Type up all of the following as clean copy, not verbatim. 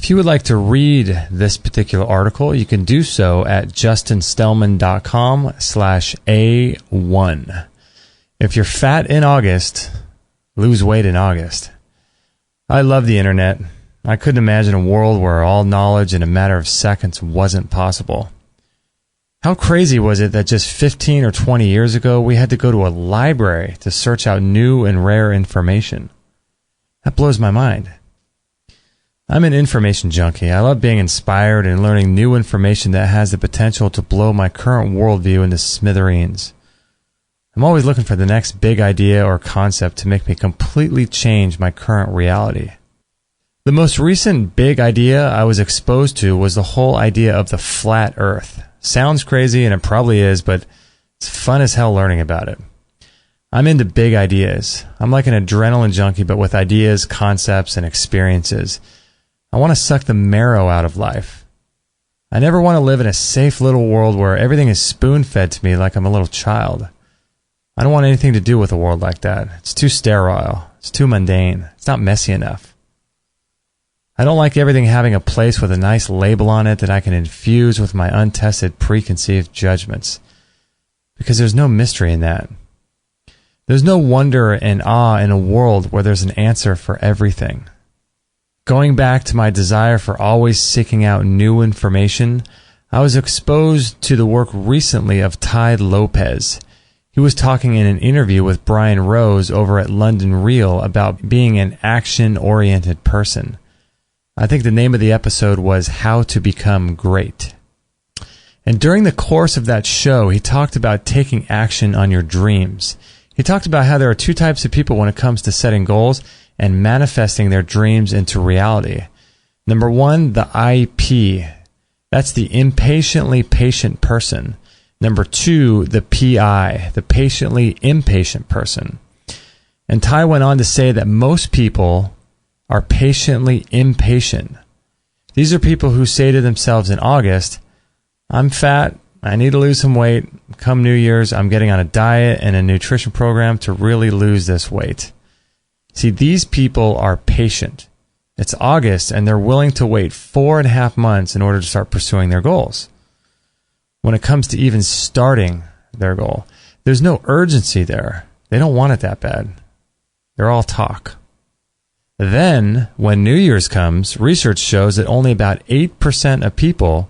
If you would like to read this particular article, you can do so at justinstellman.com/A1. If you're fat in August, lose weight in August. I love the internet. I couldn't imagine a world where all knowledge in a matter of seconds wasn't possible. How crazy was it that just 15 or 20 years ago, we had to go to a library to search out new and rare information? That blows my mind. I'm an information junkie. I love being inspired and learning new information that has the potential to blow my current worldview into smithereens. I'm always looking for the next big idea or concept to make me completely change my current reality. The most recent big idea I was exposed to was the whole idea of the flat earth. Sounds crazy, and it probably is, but it's fun as hell learning about it. I'm into big ideas. I'm like an adrenaline junkie, but with ideas, concepts, and experiences. I want to suck the marrow out of life. I never want to live in a safe little world where everything is spoon-fed to me like I'm a little child. I don't want anything to do with a world like that. It's too sterile. It's too mundane. It's not messy enough. I don't like everything having a place with a nice label on it that I can infuse with my untested preconceived judgments. Because there's no mystery in that. There's no wonder and awe in a world where there's an answer for everything. Going back to my desire for always seeking out new information, I was exposed to the work recently of Tide Lopez. He was talking in an interview with Brian Rose over at London Real about being an action-oriented person. I think the name of the episode was How to Become Great. And during the course of that show, he talked about taking action on your dreams. He talked about how there are two types of people when it comes to setting goals and manifesting their dreams into reality. Number one, the IP. That's the impatiently patient person. Number two, the PI, the patiently impatient person. And Ty went on to say that most people are patiently impatient. These are people who say to themselves in August, I'm fat, I need to lose some weight. Come New Year's, I'm getting on a diet and a nutrition program to really lose this weight. See, these people are patient. It's August, and they're willing to wait 4.5 months in order to start pursuing their goals. When it comes to even starting their goal, there's no urgency there. They don't want it that bad. They're all talk. Then, when New Year's comes, research shows that only about 8% of people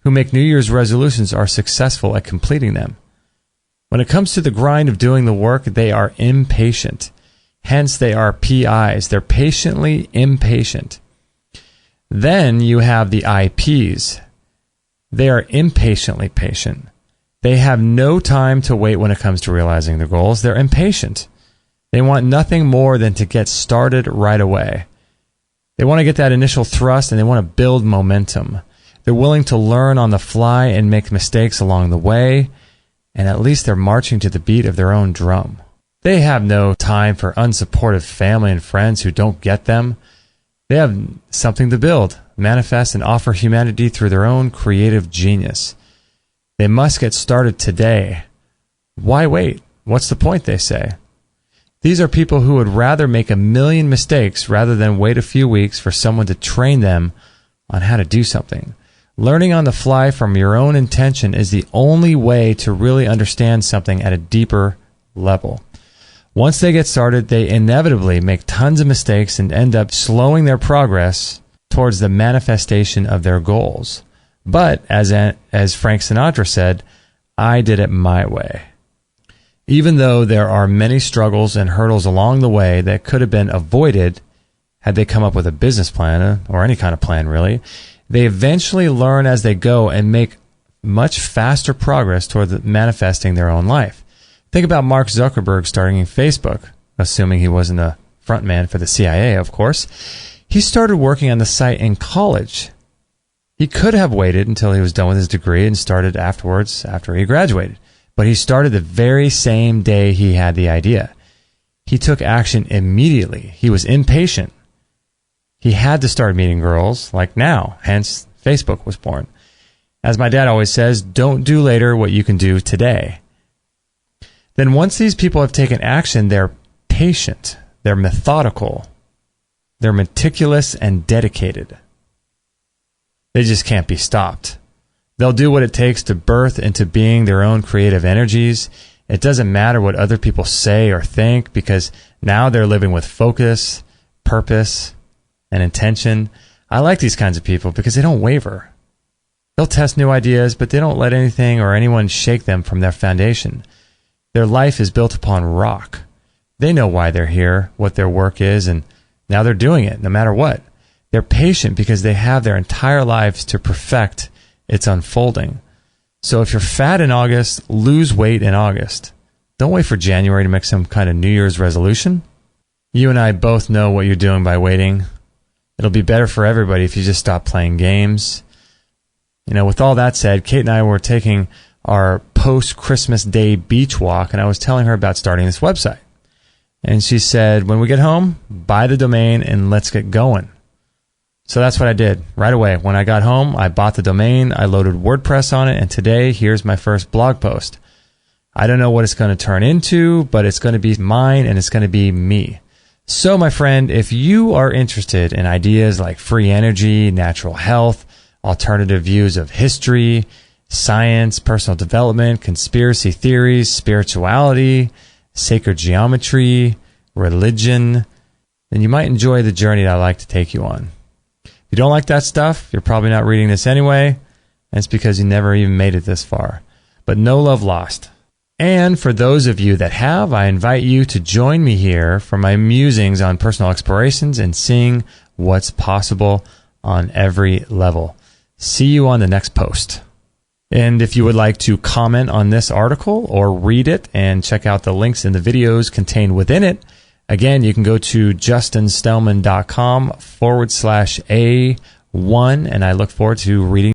who make New Year's resolutions are successful at completing them. When it comes to the grind of doing the work, they are impatient. Hence, they are PIs. They're patiently impatient. Then you have the IPs. They are impatiently patient. They have no time to wait when it comes to realizing their goals. They're impatient. They want nothing more than to get started right away. They want to get that initial thrust, and they want to build momentum. They're willing to learn on the fly and make mistakes along the way, and at least they're marching to the beat of their own drum. They have no time for unsupportive family and friends who don't get them. They have something to build, manifest, and offer humanity through their own creative genius. They must get started today. Why wait? What's the point, they say. These are people who would rather make 1,000,000 mistakes rather than wait a few weeks for someone to train them on how to do something. Learning on the fly from your own intention is the only way to really understand something at a deeper level. Once they get started, they inevitably make tons of mistakes and end up slowing their progress towards the manifestation of their goals. But, as Frank Sinatra said, I did it my way. Even though there are many struggles and hurdles along the way that could have been avoided had they come up with a business plan, or any kind of plan really, they eventually learn as they go and make much faster progress toward manifesting their own life. Think about Mark Zuckerberg starting Facebook, assuming he wasn't a front man for the CIA, of course. He started working on the site in college. He could have waited until he was done with his degree and started afterwards after he graduated. But he started the very same day he had the idea. He took action immediately. He was impatient. He had to start meeting girls like now, hence Facebook was born. As my dad always says, don't do later what you can do today. Then once these people have taken action, they're patient, they're methodical, they're meticulous and dedicated. They just can't be stopped. They'll do what it takes to birth into being their own creative energies. It doesn't matter what other people say or think, because now they're living with focus, purpose, and intention. I like these kinds of people because they don't waver. They'll test new ideas, but they don't let anything or anyone shake them from their foundation. Their life is built upon rock. They know why they're here, what their work is, and now they're doing it no matter what. They're patient because they have their entire lives to perfect its unfolding. So if you're fat in August, lose weight in August. Don't wait for January to make some kind of New Year's resolution. You and I both know what you're doing by waiting. It'll be better for everybody if you just stop playing games. With all that said, Kate and I were taking our post-Christmas Day beach walk, and I was telling her about starting this website. And she said, when we get home, buy the domain and let's get going. So that's what I did right away. When I got home, I bought the domain, I loaded WordPress on it, and today, here's my first blog post. I don't know what it's going to turn into, but it's going to be mine and it's going to be me. So, my friend, if you are interested in ideas like free energy, natural health, alternative views of history, science, personal development, conspiracy theories, spirituality, sacred geometry, religion, then you might enjoy the journey that I'd like to take you on. If you don't like that stuff, you're probably not reading this anyway, and it's because you never even made it this far. But no love lost. And for those of you that have, I invite you to join me here for my musings on personal explorations and seeing what's possible on every level. See you on the next post. And if you would like to comment on this article or read it and check out the links in the videos contained within it, again, you can go to justinstellman.com/A1, and I look forward to reading